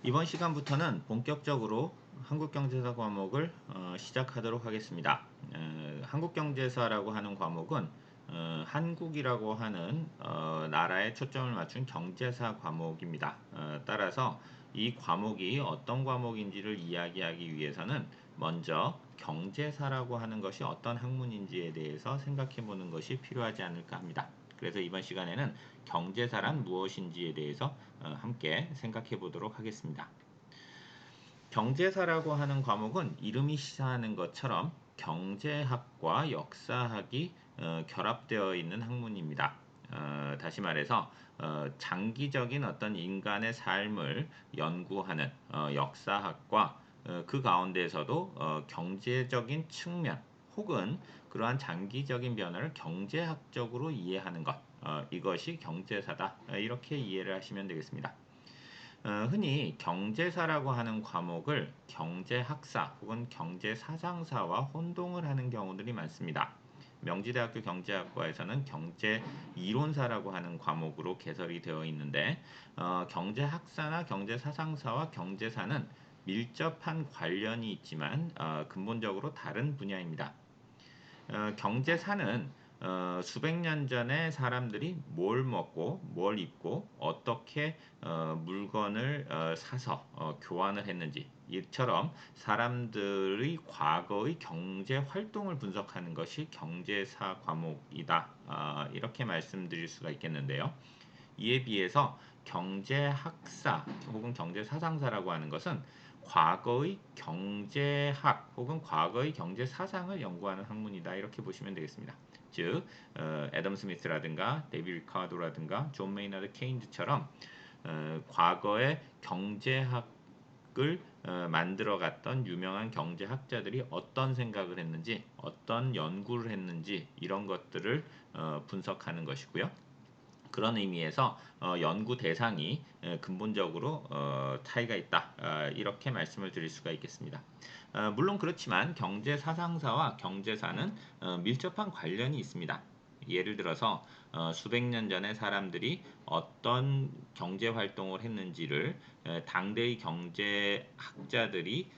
이번 시간부터는 본격적으로 한국경제사 과목을 시작하도록 하겠습니다. 한국경제사라고 하는 과목은 한국이라고 하는 나라에 초점을 맞춘 경제사 과목입니다. 따라서 이 과목이 어떤 과목인지를 이야기하기 위해서는 먼저 경제사라고 하는 것이 어떤 학문인지에 대해서 생각해 보는 것이 필요하지 않을까 합니다. 그래서 이번 시간에는 경제사란 무엇인지에 대해서 함께 생각해 보도록 하겠습니다. 경제사라고 하는 과목은 이름이 시사하는 것처럼 경제학과 역사학이 결합되어 있는 학문입니다. 다시 말해서 장기적인 어떤 인간의 삶을 연구하는 역사학과 그 가운데에서도 경제적인 측면 혹은 그러한 장기적인 변화를 경제학적으로 이해하는 것, 이것이 경제사다. 이렇게 이해를 하시면 되겠습니다. 흔히 경제사라고 하는 과목을 경제학사 혹은 경제사상사와 혼동을 하는 경우들이 많습니다. 명지대학교 경제학과에서는 경제이론사라고 하는 과목으로 개설이 되어 있는데 경제학사나 경제사상사와 경제사는 밀접한 관련이 있지만 근본적으로 다른 분야입니다. 경제사는 수백 년 전에 사람들이 뭘 먹고 뭘 입고 어떻게 물건을 사서 교환을 했는지 이처럼 사람들의 과거의 경제 활동을 분석하는 것이 경제사 과목이다. 이렇게 말씀드릴 수가 있겠는데요. 이에 비해서 경제학사 혹은 경제사상사라고 하는 것은 과거의 경제학 혹은 과거의 경제사상을 연구하는 학문이다. 이렇게 보시면 되겠습니다. 즉, 애덤 스미스라든가 데이비 리카도라든가 존 메이너드 케인즈처럼 과거의 경제학을 만들어갔던 유명한 경제학자들이 어떤 생각을 했는지, 어떤 연구를 했는지 이런 것들을 분석하는 것이고요. 그런 의미에서 연구 대상이 근본적으로 차이가 있다. 이렇게 말씀을 드릴 수가 있겠습니다. 물론 그렇지만 경제사상사와 경제사는 밀접한 관련이 있습니다. 예를 들어서 수백 년 전에 사람들이 어떤 경제 활동을 했는지를 당대의 경제학자들이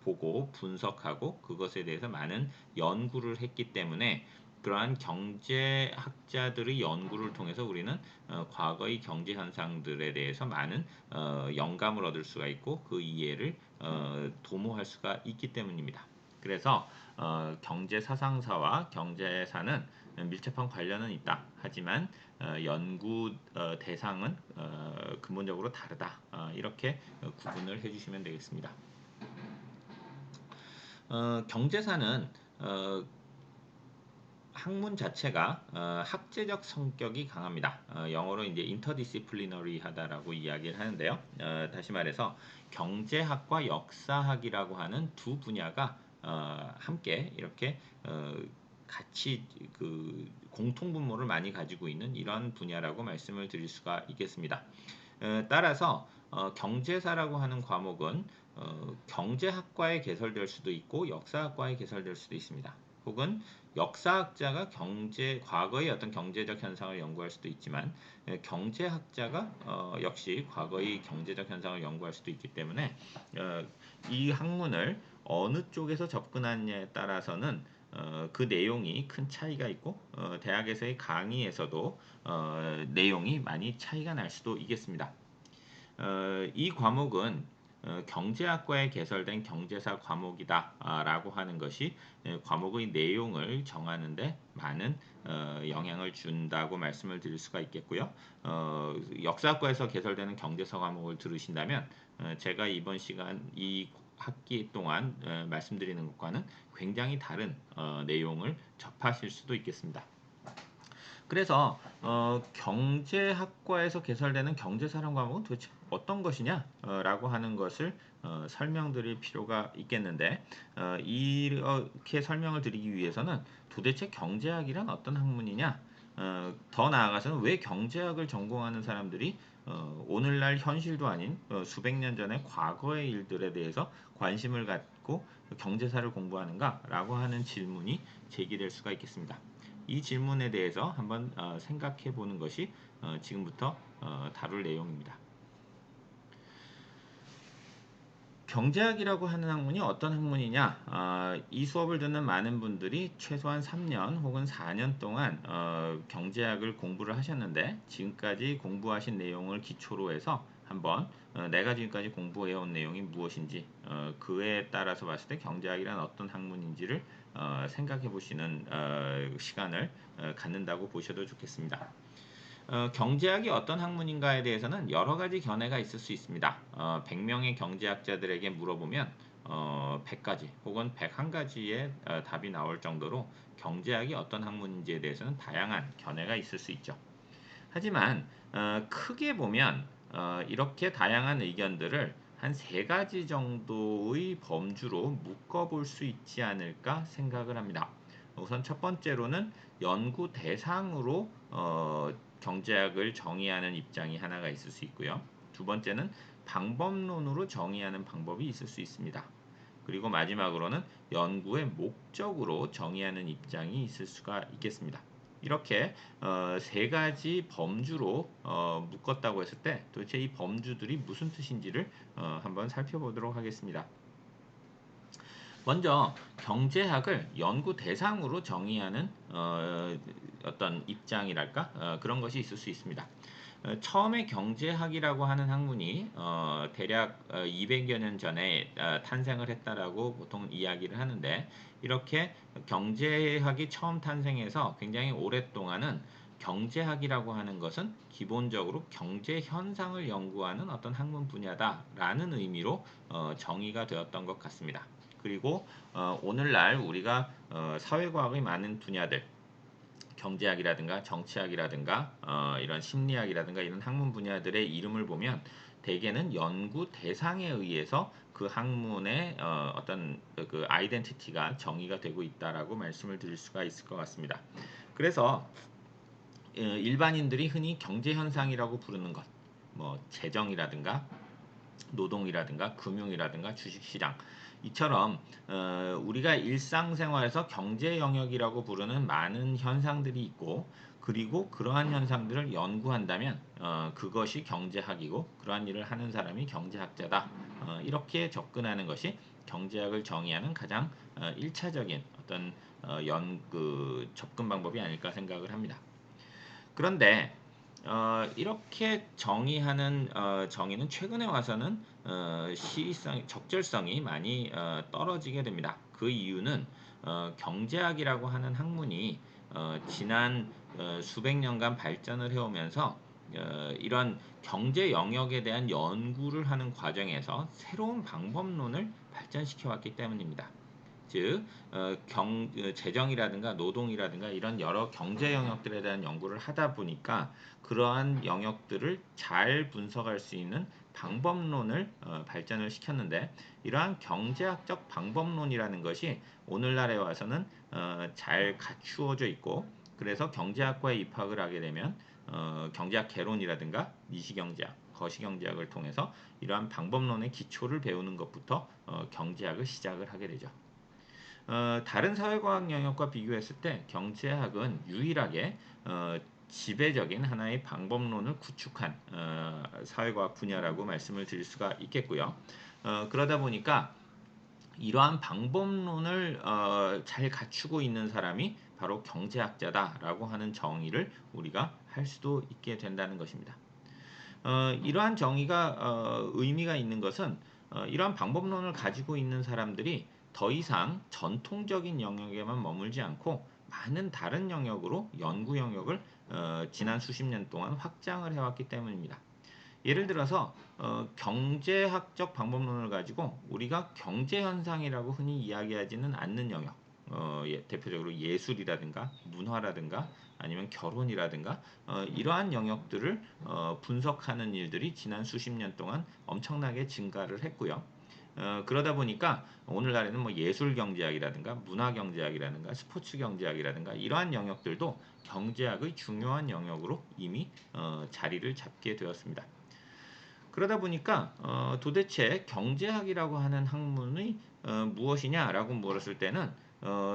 보고 분석하고 그것에 대해서 많은 연구를 했기 때문에 그러한 경제학자들의 연구를 통해서 우리는 과거의 경제 현상들에 대해서 많은 영감을 얻을 수가 있고 그 이해를 도모할 수가 있기 때문입니다. 그래서 경제 사상사와 경제사는 밀접한 관련은 있다. 하지만 연구 대상은 근본적으로 다르다. 이렇게 구분을 해주시면 되겠습니다. 경제사는 학문 자체가 학제적 성격이 강합니다. 영어로 이제 인터디시플리너리하다라고 이야기를 하는데요. 다시 말해서 경제학과 역사학이라고 하는 두 분야가 함께 이렇게 같이 그 공통 분모를 많이 가지고 있는 이런 분야라고 말씀을 드릴 수가 있겠습니다. 따라서 경제사라고 하는 과목은 경제학과에 개설될 수도 있고 역사학과에 개설될 수도 있습니다. 혹은 역사학자가 과거의 어떤 경제적 현상을 연구할 수도 있지만 경제학자가 역시 과거의 경제적 현상을 연구할 수도 있기 때문에 이 학문을 어느 쪽에서 접근하느냐에 따라서는 그 내용이 큰 차이가 있고 대학에서의 강의에서도 내용이 많이 차이가 날 수도 있겠습니다. 이 과목은 경제학과에 개설된 경제사 과목이다 라고 하는 것이 과목의 내용을 정하는데 많은 영향을 준다고 말씀을 드릴 수가 있겠고요. 역사학과에서 개설되는 경제사 과목을 들으신다면 제가 이번 시간 이 학기 동안 말씀드리는 것과는 굉장히 다른 내용을 접하실 수도 있겠습니다. 그래서 경제학과에서 개설되는 경제사랑 과목은 도대체 어떤 것이냐 라고 하는 것을 설명드릴 필요가 있겠는데 이렇게 설명을 드리기 위해서는 도대체 경제학이란 어떤 학문이냐 더 나아가서는 왜 경제학을 전공하는 사람들이 오늘날 현실도 아닌 수백 년 전의 과거의 일들에 대해서 관심을 갖고 경제사를 공부하는가 라고 하는 질문이 제기될 수가 있겠습니다. 이 질문에 대해서 한번 생각해 보는 것이 지금부터 다룰 내용입니다. 경제학이라고 하는 학문이 어떤 학문이냐? 이 수업을 듣는 많은 분들이 최소한 3년 혹은 4년 동안 경제학을 공부를 하셨는데 지금까지 공부하신 내용을 기초로 해서 한번 내가 지금까지 공부해온 내용이 무엇인지 그에 따라서 봤을 때 경제학이란 어떤 학문인지를 생각해 보시는 시간을 갖는다고 보셔도 좋겠습니다. 경제학이 어떤 학문인가에 대해서는 여러 가지 견해가 있을 수 있습니다. 100명의 경제학자들에게 물어보면 100가지 혹은 101가지의 답이 나올 정도로 경제학이 어떤 학문인지에 대해서는 다양한 견해가 있을 수 있죠. 하지만 크게 보면 이렇게 다양한 의견들을 한 세 가지 정도의 범주로 묶어볼 수 있지 않을까 생각을 합니다. 우선 첫 번째로는 연구 대상으로 경제학을 정의하는 입장이 하나가 있을 수 있고요. 두 번째는 방법론으로 정의하는 방법이 있을 수 있습니다. 그리고 마지막으로는 연구의 목적으로 정의하는 입장이 있을 수가 있겠습니다. 이렇게 세 가지 범주로 묶었다고 했을 때 도대체 이 범주들이 무슨 뜻인지를 한번 살펴보도록 하겠습니다. 먼저 경제학을 연구 대상으로 정의하는 어떤 입장이랄까 그런 것이 있을 수 있습니다. 처음에 경제학이라고 하는 학문이 대략 200여 년 전에 탄생을 했다라고 보통 이야기를 하는데 이렇게 경제학이 처음 탄생해서 굉장히 오랫동안은 경제학이라고 하는 것은 기본적으로 경제 현상을 연구하는 어떤 학문 분야다라는 의미로 정의가 되었던 것 같습니다. 그리고 오늘날 우리가 사회과학의 많은 분야들 경제학이라든가 정치학이라든가 이런 심리학이라든가 이런 학문 분야들의 이름을 보면 대개는 연구 대상에 의해서 그 학문의 어떤 그 아이덴티티가 정의가 되고 있다라고 말씀을 드릴 수가 있을 것 같습니다. 그래서 일반인들이 흔히 경제 현상이라고 부르는 것, 뭐 재정이라든가 노동이라든가 금융이라든가 주식시장 이처럼 우리가 일상생활에서 경제 영역이라고 부르는 많은 현상들이 있고 그리고 그러한 현상들을 연구한다면 그것이 경제학이고 그러한 일을 하는 사람이 경제학자다. 이렇게 접근하는 것이 경제학을 정의하는 가장 1차적인 어떤 접근 방법이 아닐까 생각을 합니다. 그런데 이렇게 정의하는 정의는 최근에 와서는 시의성, 적절성이 많이 떨어지게 됩니다. 그 이유는 경제학이라고 하는 학문이 지난 수백 년간 발전을 해오면서 이런 경제 영역에 대한 연구를 하는 과정에서 새로운 방법론을 발전시켜 왔기 때문입니다. 즉 재정이라든가 노동이라든가 이런 여러 경제 영역들에 대한 연구를 하다 보니까 그러한 영역들을 잘 분석할 수 있는 방법론을 발전을 시켰는데 이러한 경제학적 방법론이라는 것이 오늘날에 와서는 잘 갖추어져 있고 그래서 경제학과에 입학을 하게 되면 경제학 개론이라든가 미시경제학 거시경제학을 통해서 이러한 방법론의 기초를 배우는 것부터 경제학을 시작을 하게 되죠. 다른 사회과학 영역과 비교했을 때 경제학은 유일하게 지배적인 하나의 방법론을 구축한 사회과학 분야라고 말씀을 드릴 수가 있겠고요. 그러다 보니까 이러한 방법론을 잘 갖추고 있는 사람이 바로 경제학자다라고 하는 정의를 우리가 할 수도 있게 된다는 것입니다. 이러한 정의가 의미가 있는 것은 이러한 방법론을 가지고 있는 사람들이 더 이상 전통적인 영역에만 머물지 않고 많은 다른 영역으로 연구 영역을 지난 수십 년 동안 확장을 해왔기 때문입니다. 예를 들어서 경제학적 방법론을 가지고 우리가 경제현상이라고 흔히 이야기하지는 않는 영역 대표적으로 예술이라든가 문화라든가 아니면 결혼이라든가 이러한 영역들을 분석하는 일들이 지난 수십 년 동안 엄청나게 증가를 했고요. 그러다 보니까 오늘날에는 뭐 예술경제학이라든가 문화경제학이라든가 스포츠경제학이라든가 이러한 영역들도 경제학의 중요한 영역으로 이미 자리를 잡게 되었습니다. 그러다 보니까 도대체 경제학이라고 하는 학문이 무엇이냐라고 물었을 때는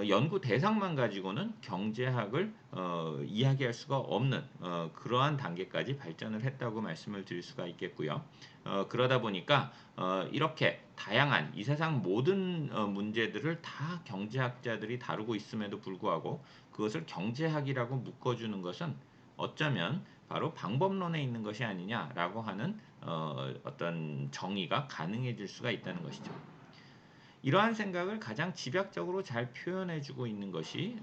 연구 대상만 가지고는 경제학을 이야기할 수가 없는 그러한 단계까지 발전을 했다고 말씀을 드릴 수가 있겠고요. 그러다 보니까 이렇게 다양한 이 세상 모든 문제들을 다 경제학자들이 다루고 있음에도 불구하고 그것을 경제학이라고 묶어주는 것은 어쩌면 바로 방법론에 있는 것이 아니냐라고 하는 어떤 정의가 가능해질 수가 있다는 것이죠. 이러한 생각을 가장 집약적으로 잘 표현해주고 있는 것이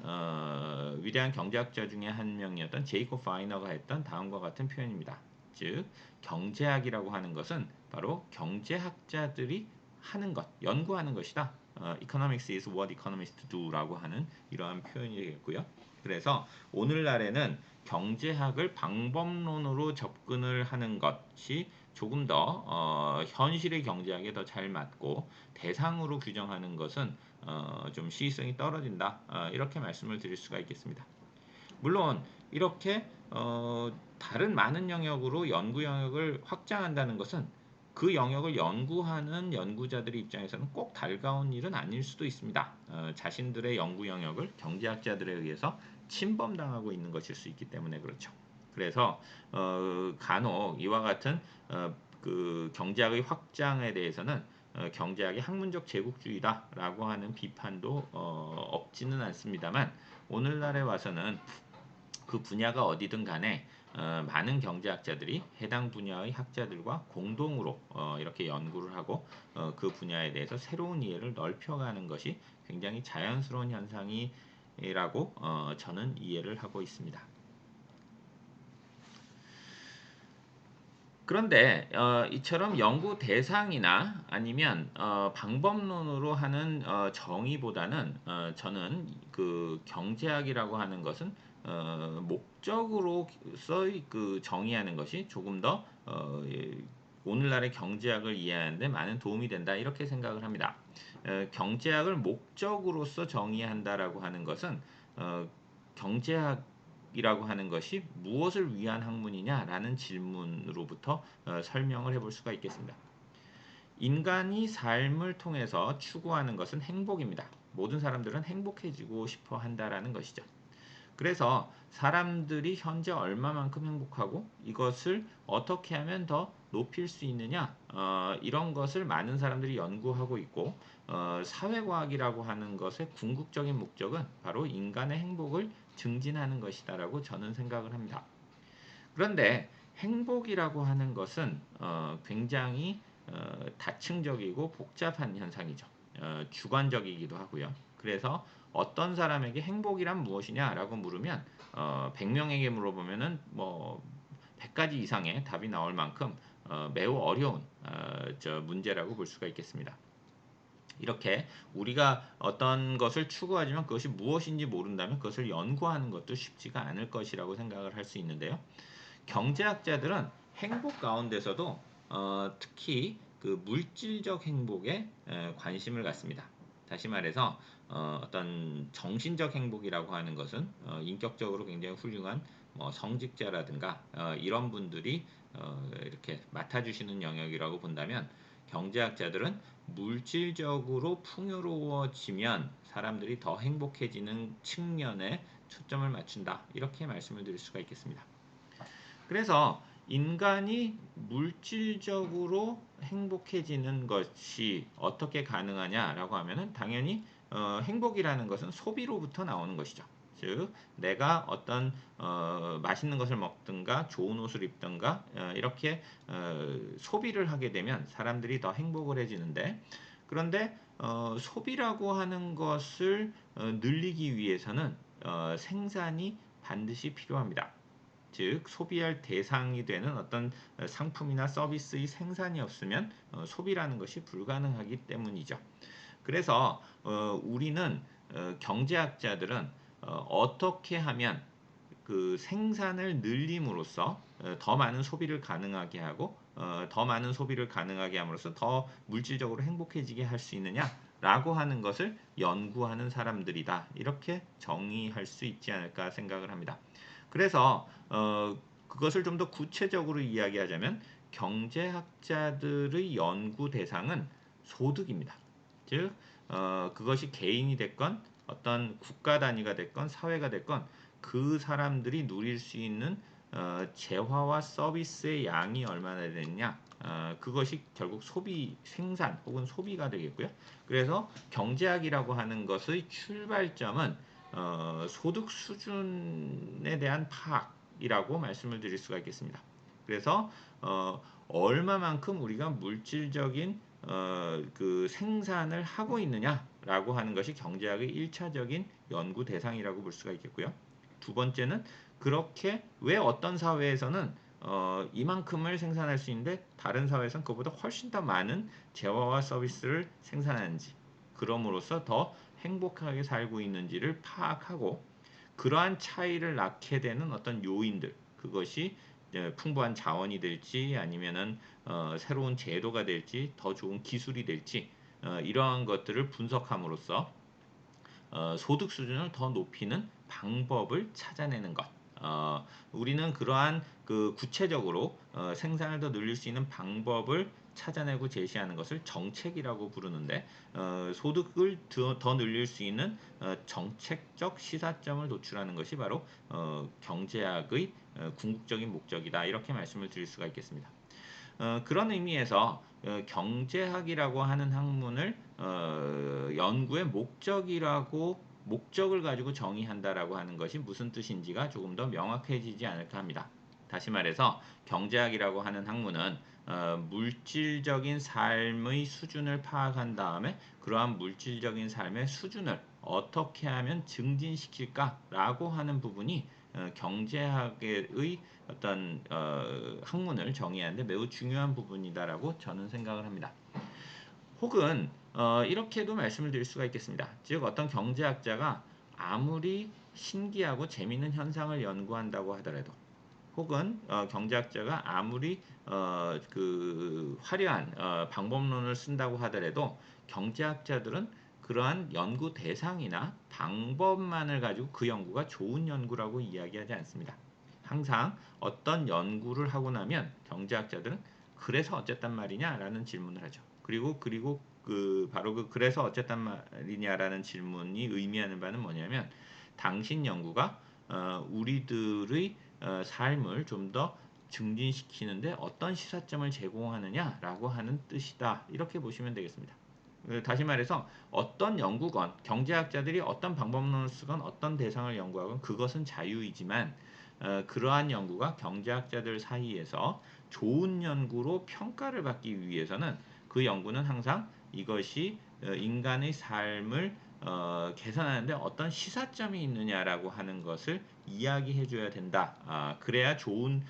위대한 경제학자 중에 한 명이었던 제이콥 파이너가 했던 다음과 같은 표현입니다. 즉 경제학이라고 하는 것은 바로 경제학자들이 하는 것, 연구하는 것이다. Economics is what economists do라고 하는 이러한 표현이 되겠고요. 그래서 오늘날에는 경제학을 방법론으로 접근을 하는 것이 조금 더 현실의 경제학에 더 잘 맞고 대상으로 규정하는 것은 좀 시의성이 떨어진다. 이렇게 말씀을 드릴 수가 있겠습니다. 물론 이렇게 다른 많은 영역으로 연구 영역을 확장한다는 것은 그 영역을 연구하는 연구자들의 입장에서는 꼭 달가운 일은 아닐 수도 있습니다. 자신들의 연구 영역을 경제학자들에 의해서 침범당하고 있는 것일 수 있기 때문에 그렇죠. 그래서 간혹 이와 같은 그 경제학의 확장에 대해서는 경제학이 학문적 제국주의다라고 하는 비판도 없지는 않습니다만 오늘날에 와서는 그 분야가 어디든 간에 많은 경제학자들이 해당 분야의 학자들과 공동으로 이렇게 연구를 하고 그 분야에 대해서 새로운 이해를 넓혀가는 것이 굉장히 자연스러운 현상이라고 저는 이해를 하고 있습니다. 그런데 이처럼 연구 대상이나 아니면 방법론으로 하는 정의보다는 저는 그 경제학이라고 하는 것은 목적으로서 그 정의하는 것이 조금 더 오늘날의 경제학을 이해하는데 많은 도움이 된다 이렇게 생각을 합니다. 경제학을 목적으로서 정의한다라고 하는 것은 경제학 이라고 하는 것이 무엇을 위한 학문이냐라는 질문으로부터 설명을 해볼 수가 있겠습니다. 인간이 삶을 통해서 추구하는 것은 행복입니다. 모든 사람들은 행복해지고 싶어 한다라는 것이죠. 그래서 사람들이 현재 얼마만큼 행복하고 이것을 어떻게 하면 더 높일 수 있느냐 이런 것을 많은 사람들이 연구하고 있고 사회과학이라고 하는 것의 궁극적인 목적은 바로 인간의 행복을 증진하는 것이다라고 저는 생각을 합니다. 그런데 행복이라고 하는 것은 굉장히 다층적이고 복잡한 현상이죠. 주관적이기도 하고요. 그래서 어떤 사람에게 행복이란 무엇이냐라고 물으면 100명에게 물어보면은 뭐 100가지 이상의 답이 나올 만큼 매우 어려운 문제라고 볼 수가 있겠습니다. 이렇게 우리가 어떤 것을 추구하지만 그것이 무엇인지 모른다면 그것을 연구하는 것도 쉽지가 않을 것이라고 생각을 할 수 있는데요. 경제학자들은 행복 가운데서도 특히 그 물질적 행복에 관심을 갖습니다. 다시 말해서 어떤 정신적 행복이라고 하는 것은 인격적으로 굉장히 훌륭한 성직자라든가 이런 분들이 이렇게 맡아주시는 영역이라고 본다면 경제학자들은 물질적으로 풍요로워지면 사람들이 더 행복해지는 측면에 초점을 맞춘다. 이렇게 말씀을 드릴 수가 있겠습니다. 그래서 인간이 물질적으로 행복해지는 것이 어떻게 가능하냐라고 하면은 당연히 행복이라는 것은 소비로부터 나오는 것이죠. 즉 내가 어떤 맛있는 것을 먹든가 좋은 옷을 입든가 이렇게 소비를 하게 되면 사람들이 더 행복을 해지는데 그런데 소비라고 하는 것을 늘리기 위해서는 생산이 반드시 필요합니다. 즉 소비할 대상이 되는 어떤 상품이나 서비스의 생산이 없으면 소비라는 것이 불가능하기 때문이죠. 그래서 우리는 경제학자들은 어떻게 하면 그 생산을 늘림으로써 더 많은 소비를 가능하게 하고 더 많은 소비를 가능하게 함으로써 더 물질적으로 행복해지게 할 수 있느냐라고 하는 것을 연구하는 사람들이다. 이렇게 정의할 수 있지 않을까 생각을 합니다. 그래서 그것을 좀 더 구체적으로 이야기하자면 경제학자들의 연구 대상은 소득입니다. 즉 그것이 개인이 됐건 어떤 국가 단위가 됐건 사회가 됐건 그 사람들이 누릴 수 있는 재화와 서비스의 양이 얼마나 되느냐, 그것이 결국 소비, 생산 혹은 소비가 되겠고요. 그래서 경제학이라고 하는 것의 출발점은 소득 수준에 대한 파악이라고 말씀을 드릴 수가 있겠습니다. 그래서 얼마만큼 우리가 물질적인 그 생산을 하고 있느냐라고 하는 것이 경제학의 1차적인 연구 대상이라고 볼 수가 있겠고요. 두 번째는 그렇게 왜 어떤 사회에서는 이만큼을 생산할 수 있는데 다른 사회에서는 그보다 훨씬 더 많은 재화와 서비스를 생산하는지, 그럼으로써 더 행복하게 살고 있는지를 파악하고 그러한 차이를 낳게 되는 어떤 요인들, 그것이 풍부한 자원이 될지 아니면은 새로운 제도가 될지 더 좋은 기술이 될지 이러한 것들을 분석함으로써 소득 수준을 더 높이는 방법을 찾아내는 것. 우리는 그러한 그 구체적으로 생산을 더 늘릴 수 있는 방법을 찾아내고 제시하는 것을 정책이라고 부르는데 소득을 더 늘릴 수 있는 정책적 시사점을 도출하는 것이 바로 경제학의 궁극적인 목적이다. 이렇게 말씀을 드릴 수가 있겠습니다. 그런 의미에서 경제학이라고 하는 학문을 연구의 목적을 가지고 정의한다라고 하는 것이 무슨 뜻인지가 조금 더 명확해지지 않을까 합니다. 다시 말해서 경제학이라고 하는 학문은 물질적인 삶의 수준을 파악한 다음에 그러한 물질적인 삶의 수준을 어떻게 하면 증진시킬까라고 하는 부분이 경제학의 어떤 학문을 정의하는데 매우 중요한 부분이다라고 저는 생각을 합니다. 혹은 이렇게도 말씀을 드릴 수가 있겠습니다. 즉 어떤 경제학자가 아무리 신기하고 재미있는 현상을 연구한다고 하더라도 혹은 경제학자가 아무리 그 화려한 방법론을 쓴다고 하더라도 경제학자들은 그러한 연구 대상이나 방법만을 가지고 그 연구가 좋은 연구라고 이야기하지 않습니다. 항상 어떤 연구를 하고 나면 경제학자들은 그래서 어쨌단 말이냐라는 질문을 하죠. 그리고 그 바로 그 그래서 어쨌단 말이냐라는 질문이 의미하는 바는 뭐냐면 당신 연구가 우리들의 삶을 좀 더 증진시키는데 어떤 시사점을 제공하느냐라고 하는 뜻이다. 이렇게 보시면 되겠습니다. 다시 말해서 어떤 연구건 경제학자들이 어떤 방법론을 쓰건 어떤 대상을 연구하건 그것은 자유이지만 그러한 연구가 경제학자들 사이에서 좋은 연구로 평가를 받기 위해서는 그 연구는 항상 이것이 인간의 삶을 개선하는데 어떤 시사점이 있느냐라고 하는 것을 이야기해 줘야 된다. 그래야 좋은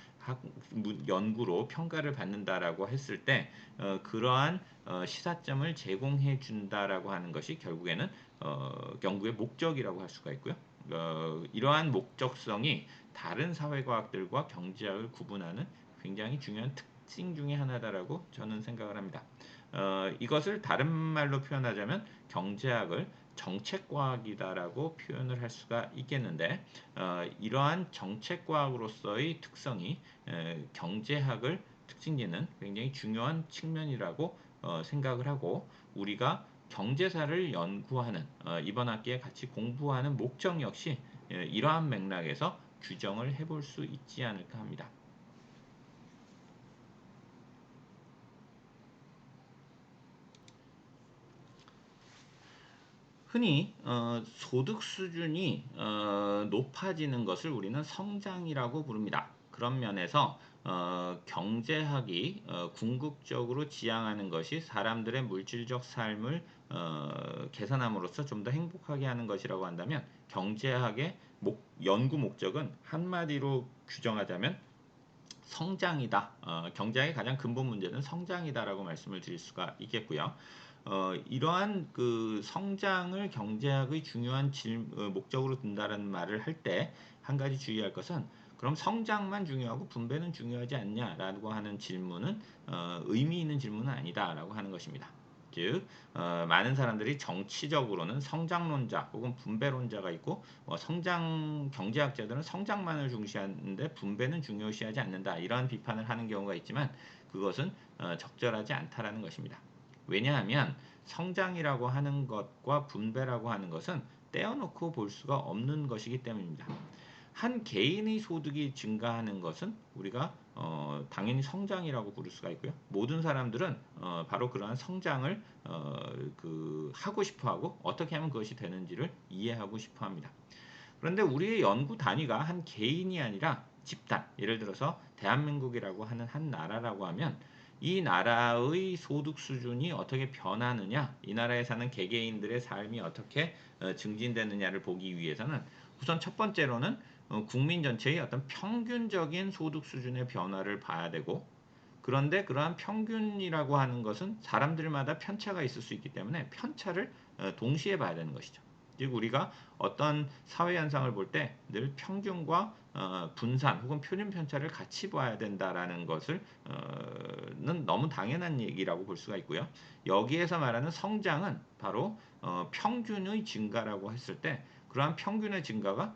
연구로 평가를 받는다라고 했을 때 그러한 시사점을 제공해 준다라고 하는 것이 결국에는 연구의 목적이라고 할 수가 있고요. 이러한 목적성이 다른 사회과학들과 경제학을 구분하는 굉장히 중요한 특징 중의 하나다라고 저는 생각을 합니다. 이것을 다른 말로 표현하자면 경제학을 정책과학이다라고 표현을 할 수가 있겠는데 이러한 정책과학으로서의 특성이 경제학을 특징짓는 굉장히 중요한 측면이라고 생각을 하고 우리가 경제사를 연구하는 이번 학기에 같이 공부하는 목적 역시 이러한 맥락에서 규정을 해볼 수 있지 않을까 합니다. 흔히 소득 수준이 높아지는 것을 우리는 성장이라고 부릅니다. 그런 면에서 경제학이 궁극적으로 지향하는 것이 사람들의 물질적 삶을 개선함으로써 좀 더 행복하게 하는 것이라고 한다면 경제학의 연구 목적은 한마디로 규정하자면 성장이다. 경제학의 가장 근본 문제는 성장이다라고 말씀을 드릴 수가 있겠고요. 이러한 그 성장을 경제학의 중요한 목적으로 둔다라는 말을 할 때 한 가지 주의할 것은 그럼 성장만 중요하고 분배는 중요하지 않냐라고 하는 질문은 의미 있는 질문은 아니다라고 하는 것입니다. 즉 많은 사람들이 정치적으로는 성장론자 혹은 분배론자가 있고 성장 경제학자들은 성장만을 중시하는데 분배는 중요시하지 않는다 이러한 비판을 하는 경우가 있지만 그것은 적절하지 않다라는 것입니다. 왜냐하면 성장이라고 하는 것과 분배라고 하는 것은 떼어놓고 볼 수가 없는 것이기 때문입니다. 한 개인의 소득이 증가하는 것은 우리가 당연히 성장이라고 부를 수가 있고요. 모든 사람들은 바로 그러한 성장을 하고 싶어하고 어떻게 하면 그것이 되는지를 이해하고 싶어합니다. 그런데 우리의 연구 단위가 한 개인이 아니라 집단, 예를 들어서 대한민국이라고 하는 한 나라라고 하면 이 나라의 소득 수준이 어떻게 변하느냐, 이 나라에 사는 개개인들의 삶이 어떻게 증진되느냐를 보기 위해서는 우선 첫 번째로는 국민 전체의 어떤 평균적인 소득 수준의 변화를 봐야 되고, 그런데 그러한 평균이라고 하는 것은 사람들마다 편차가 있을 수 있기 때문에 편차를 동시에 봐야 되는 것이죠. 즉 우리가 어떤 사회 현상을 볼 때 늘 평균과 분산 혹은 표준 편차를 같이 봐야 된다라는 것을 는 너무 당연한 얘기라고 볼 수가 있고요. 여기에서 말하는 성장은 바로 평균의 증가라고 했을 때 그러한 평균의 증가가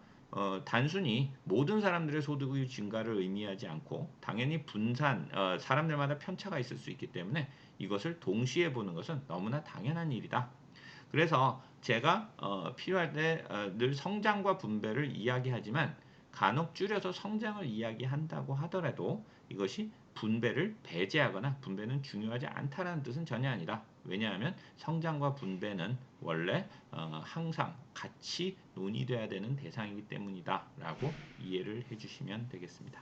단순히 모든 사람들의 소득의 증가를 의미하지 않고 당연히 분산, 사람들마다 편차가 있을 수 있기 때문에 이것을 동시에 보는 것은 너무나 당연한 일이다. 그래서 제가 필요할 때 늘 성장과 분배를 이야기하지만 간혹 줄여서 성장을 이야기한다고 하더라도 이것이 분배를 배제하거나 분배는 중요하지 않다라는 뜻은 전혀 아니라, 왜냐하면 성장과 분배는 원래 항상 같이 논의돼야 되는 대상이기 때문이다 라고 이해를 해주시면 되겠습니다.